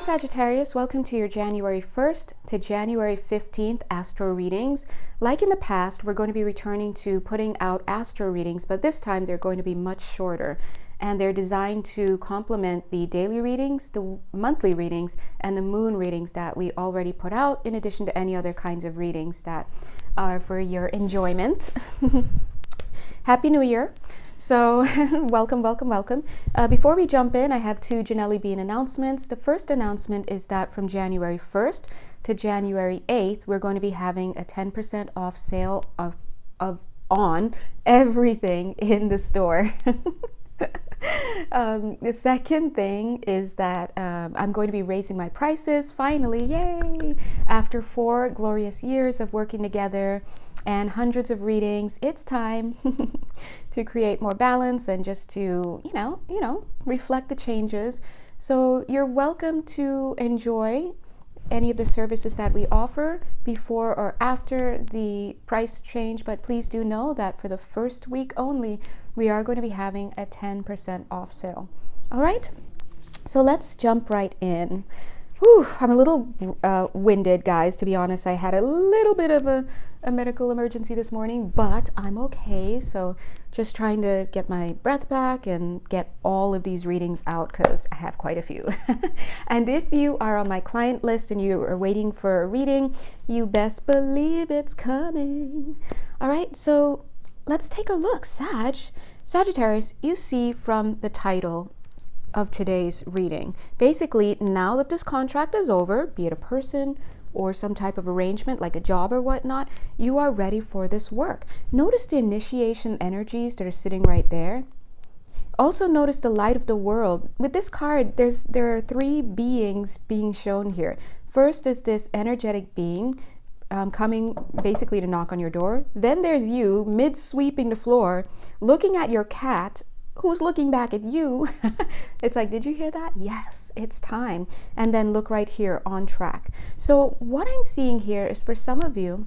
Sagittarius, welcome to your January 1st to January 15th astro readings. Like in the past, we're going to be returning to putting out astro readings, but this time they're going to be much shorter. And they're designed to complement the daily readings, the monthly readings, and the moon readings that we already put out, in addition to any other kinds of readings that are for your enjoyment. Happy New Year. So welcome. Before we jump in, I have two Janelli Bean announcements. The first announcement is that from January 1st to January 8th, we're going to be having a 10% off sale on everything in the store. The second thing is that I'm going to be raising my prices finally, yay! After 4 glorious years of working together and hundreds of readings, it's time to create more balance and just to, reflect the changes. So you're welcome to enjoy any of the services that we offer before or after the price change, but please do know that for the first week only, we are going to be having a 10% off sale. All right, so let's jump right in. Whew, I'm a little winded, guys, to be honest. I had a little bit of a medical emergency this morning, but I'm okay. So just trying to get my breath back and get all of these readings out because I have quite a few. And if you are on my client list and you are waiting for a reading, you best believe it's coming. All right, so let's take a look. Sagittarius, you see from the title of today's reading, basically, now that this contract is over, be it a person or some type of arrangement like a job or whatnot, you are ready for this work. Notice the initiation energies that are sitting right there. Also notice the light of the world. With this card, there are 3 beings being shown here. First is this energetic being coming basically to knock on your door. Then there's you mid-sweeping the floor, looking at your cat, who's looking back at you. It's like, did you hear that? Yes, it's time. And then look right here, on track. So what I'm seeing here is, for some of you,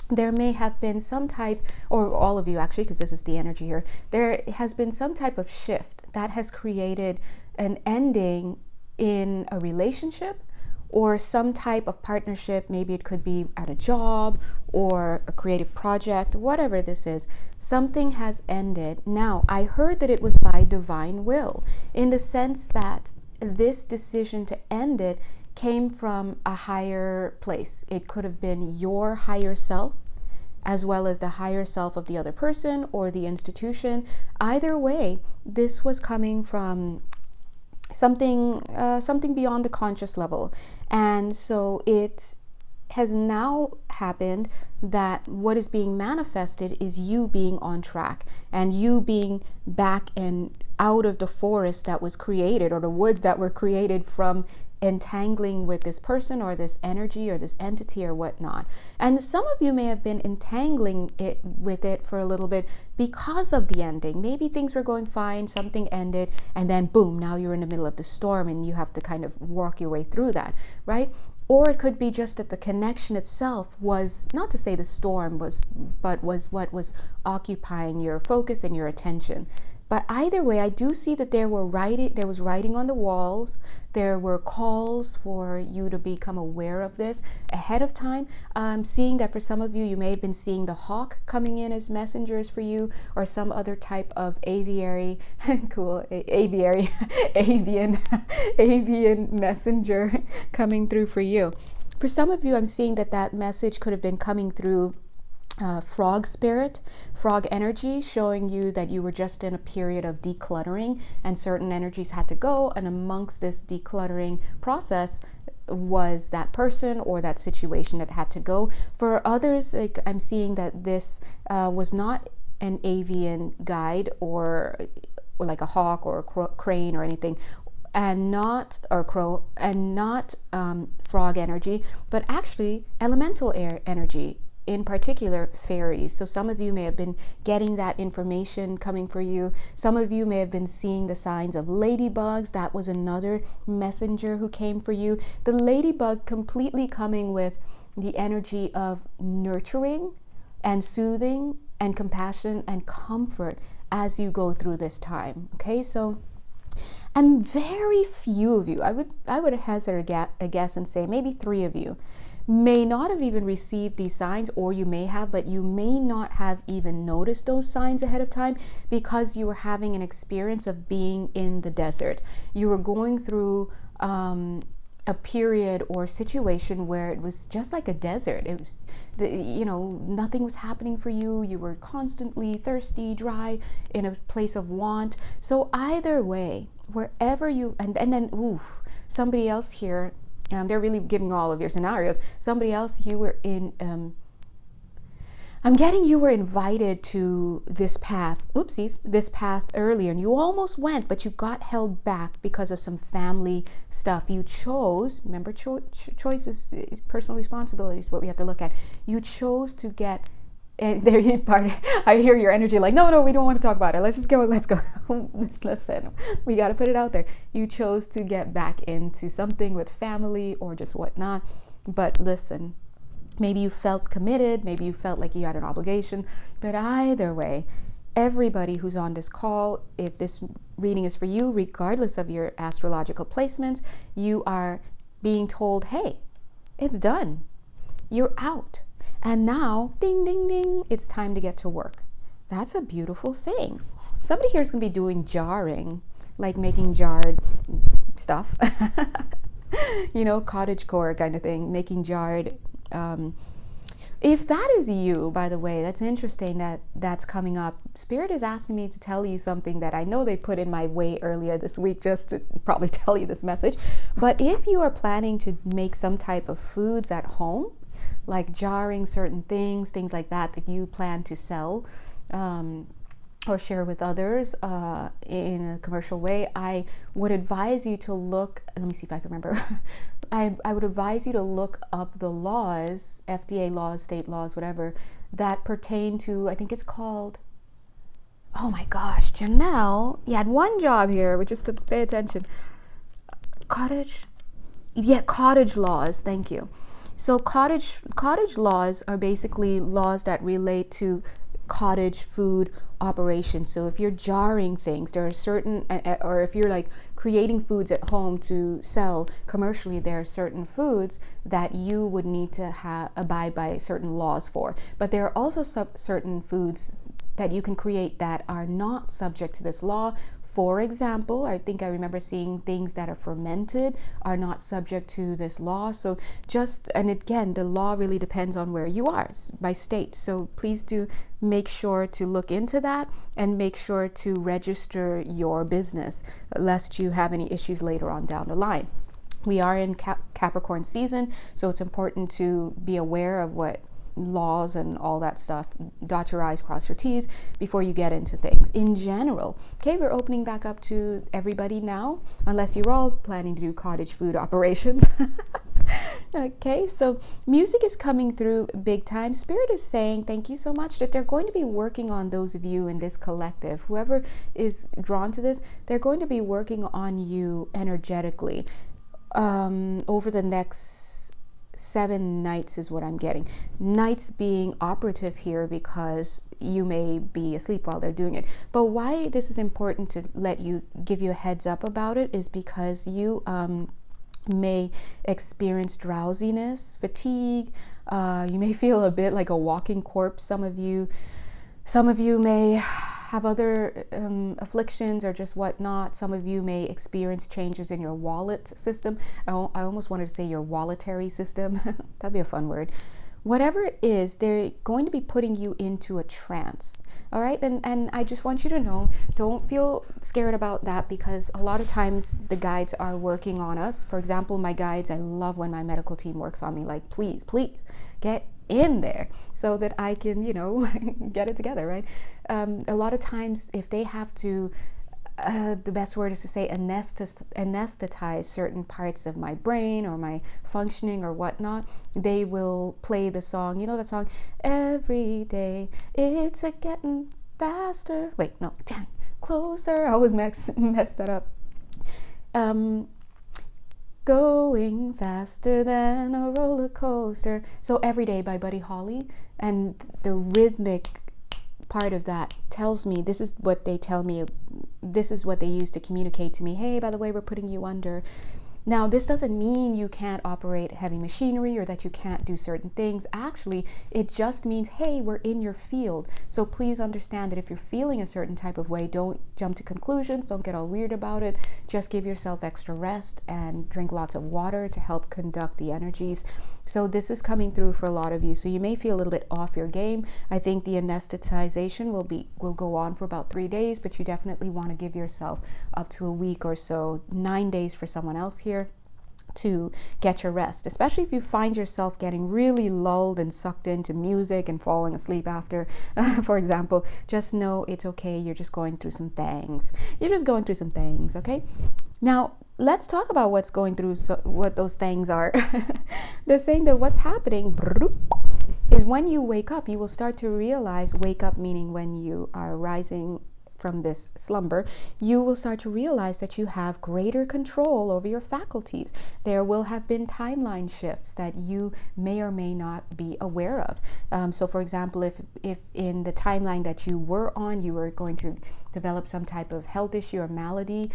there may have been some type, or all of you actually, because this is the energy here, there has been some type of shift that has created an ending in a relationship or some type of partnership. Maybe it could be at a job or a creative project, whatever this is. Something has ended. Now, I heard that it was by divine will, in the sense that this decision to end it came from a higher place. It could have been your higher self, as well as the higher self of the other person or the institution. Either way, this was coming from something beyond the conscious level. And so it has now happened that what is being manifested is you being on track and you being back and out of the forest that was created, or the woods that were created from entangling with this person or this energy or this entity or whatnot. And some of you may have been entangling with it for a little bit because of the ending. Maybe things were going fine, something ended, and then boom, now you're in the middle of the storm and you have to kind of work your way through that, right? Or it could be just that the connection itself was, not to say the storm was, but was what was occupying your focus and your attention. But either way, I do see that there was writing on the walls. There were calls for you to become aware of this ahead of time. I'm seeing that for some of you, you may have been seeing the hawk coming in as messengers for you, or some other type of avian messenger coming through for you. For some of you, I'm seeing that message could have been coming through frog spirit, frog energy, showing you that you were just in a period of decluttering and certain energies had to go, and amongst this decluttering process was that person or that situation that had to go. For others, like, I'm seeing that this was not an avian guide or like a hawk or a crane or anything, and not crow, and not frog energy, but actually elemental air energy, in particular fairies. So some of you may have been getting that information coming for you. Some of you may have been seeing the signs of ladybugs. That was another messenger who came for you. The ladybug completely coming with the energy of nurturing and soothing and compassion and comfort as you go through this time. Okay, so And very few of you, I would hazard a guess and say maybe 3 of you may not have even received these signs, or you may have, but you may not have even noticed those signs ahead of time because you were having an experience of being in the desert. You were going through a period or situation where it was just like a desert. It was, nothing was happening for you. You were constantly thirsty, dry, in a place of want. So either way, wherever you, and then, somebody else here, they're really giving all of your scenarios. Somebody else, you were in, I'm getting you were invited to this path, this path earlier, and you almost went, but you got held back because of some family stuff. You chose, remember, choice is personal responsibility is what we have to look at. You chose to get, and there you part. I hear your energy like, no, we don't want to talk about it. Let's go. Listen, we got to put it out there. You chose to get back into something with family or just whatnot. But listen, maybe you felt committed. Maybe you felt like you had an obligation. But either way, everybody who's on this call, if this reading is for you, regardless of your astrological placements, you are being told, hey, it's done. You're out. And now, ding, ding, ding, it's time to get to work. That's a beautiful thing. Somebody here is going to be doing jarring, like making jarred stuff. Cottagecore kind of thing, making jarred. If that is you, by the way, that's interesting that's coming up. Spirit is asking me to tell you something that I know they put in my way earlier this week just to probably tell you this message. But if you are planning to make some type of foods at home, like jarring certain things like that you plan to sell or share with others in a commercial way, I would advise you to look, let me see if I can remember. I would advise you to look up the laws, FDA laws, state laws, whatever, that pertain to, I think it's called, oh my gosh, Janelle, you had one job here, which is to pay attention. Cottage laws, thank you. So cottage laws are basically laws that relate to cottage food operations. So if you're jarring things, there are certain, or if you're like creating foods at home to sell commercially, there are certain foods that you would need to abide by certain laws for. But there are also certain foods that you can create that are not subject to this law. For example, I think I remember seeing things that are fermented are not subject to this law. So and again, the law really depends on where you are by state. So please do make sure to look into that and make sure to register your business lest you have any issues later on down the line. We are in Capricorn season, so it's important to be aware of what laws and all that stuff, dot your I's, cross your T's before you get into things in general. Okay, we're opening back up to everybody now, unless you're all planning to do cottage food operations. Okay, so music is coming through big time. Spirit is saying thank you so much that they're going to be working on those of you in this collective. Whoever is drawn to this, they're going to be working on you energetically over the next 7 nights is what I'm getting. Nights being operative here because you may be asleep while they're doing it. But why this is important to give you a heads up about it is because you may experience drowsiness, fatigue. You may feel a bit like a walking corpse. Some of you may have other afflictions or just whatnot. Some of you may experience changes in your wallet system. I almost wanted to say your walletary system. That'd be a fun word. Whatever it is, they're going to be putting you into a trance. All right, and I just want you to know, don't feel scared about that because a lot of times the guides are working on us. For example, my guides, I love when my medical team works on me, like, please get in there so that I can, get it together, right? A lot of times if they have to, the best word is to say anesthetize certain parts of my brain or my functioning or whatnot, they will play the song, that song, every day it's a getting faster. Wait, no, dang, closer. I always mess that up. Going faster than a roller coaster. So Every Day by Buddy Holly, and the rhythmic part of that tells me, this is what they tell me, this is what they use to communicate to me. Hey, by the way, we're putting you under. Now, this doesn't mean you can't operate heavy machinery or that you can't do certain things. Actually, it just means, hey, we're in your field. So please understand that if you're feeling a certain type of way, don't jump to conclusions. Don't get all weird about it. Just give yourself extra rest and drink lots of water to help conduct the energies. So this is coming through for a lot of you. So you may feel a little bit off your game. I think the anesthetization will go on for about 3 days, but you definitely want to give yourself up to a week or so, 9 days for someone else here, to get your rest, especially if you find yourself getting really lulled and sucked into music and falling asleep after, for example. Just know it's okay. You're just going through some things. Okay? Now, let's talk about what's going through, what those things are. They're saying that what's happening is when you wake up, you will start to realize, wake up meaning when you are rising from this slumber, you will start to realize that you have greater control over your faculties. There will have been timeline shifts that you may or may not be aware of. So for example, if in the timeline that you were on, you were going to develop some type of health issue or malady,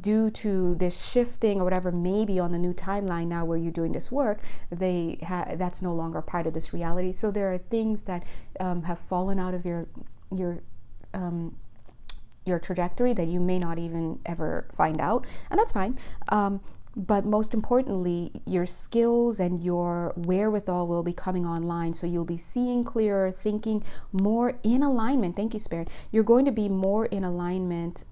due to this shifting or whatever, maybe on the new timeline now where you're doing this work, that's no longer part of this reality. So there are things that have fallen out of your trajectory that you may not even ever find out, and that's fine. But most importantly, your skills and your wherewithal will be coming online. So you'll be seeing clearer, thinking more in alignment. Thank you, Spirit. You're going to be more in alignment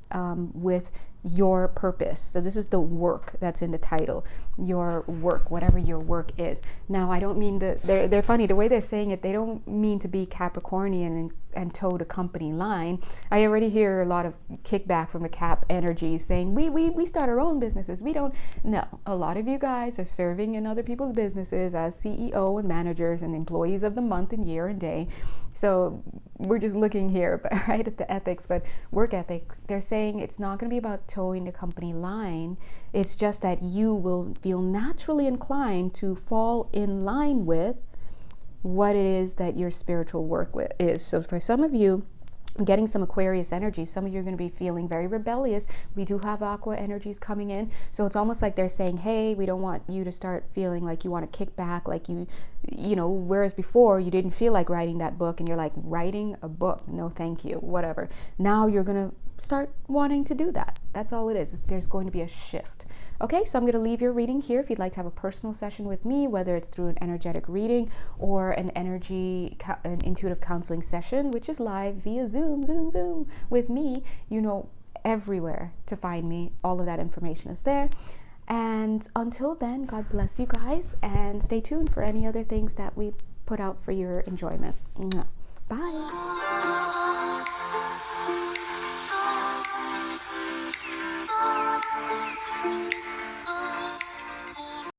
with your purpose. So this is the work that's in the title, your work, whatever your work is. Now, I don't mean they're funny. The way they're saying it, they don't mean to be Capricornian and toe the company line. I already hear a lot of kickback from the Cap energy saying, we start our own businesses. We don't. No, a lot of you guys are serving in other people's businesses as CEO and managers and employees of the month and year and day. So we're just looking here, right, at the ethics, but work ethic. They're saying it's not going to be about towing the company line. It's just that you will feel naturally inclined to fall in line with what it is that your spiritual work is. So for some of you, getting some Aquarius energy, some of you are going to be feeling very rebellious. We do have Aqua energies coming in. So it's almost like they're saying, hey, we don't want you to start feeling like you want to kick back, like you know, whereas before you didn't feel like writing that book and you're like, writing a book? No, thank you, whatever. Now you're going to start wanting to do that. That's all it is. There's going to be a shift. Okay, so I'm going to leave your reading here. If you'd like to have a personal session with me, whether it's through an energetic reading or an intuitive counseling session, which is live via Zoom with me, you know, everywhere to find me. All of that information is there. And until then, God bless you guys, and stay tuned for any other things that we put out for your enjoyment. Bye.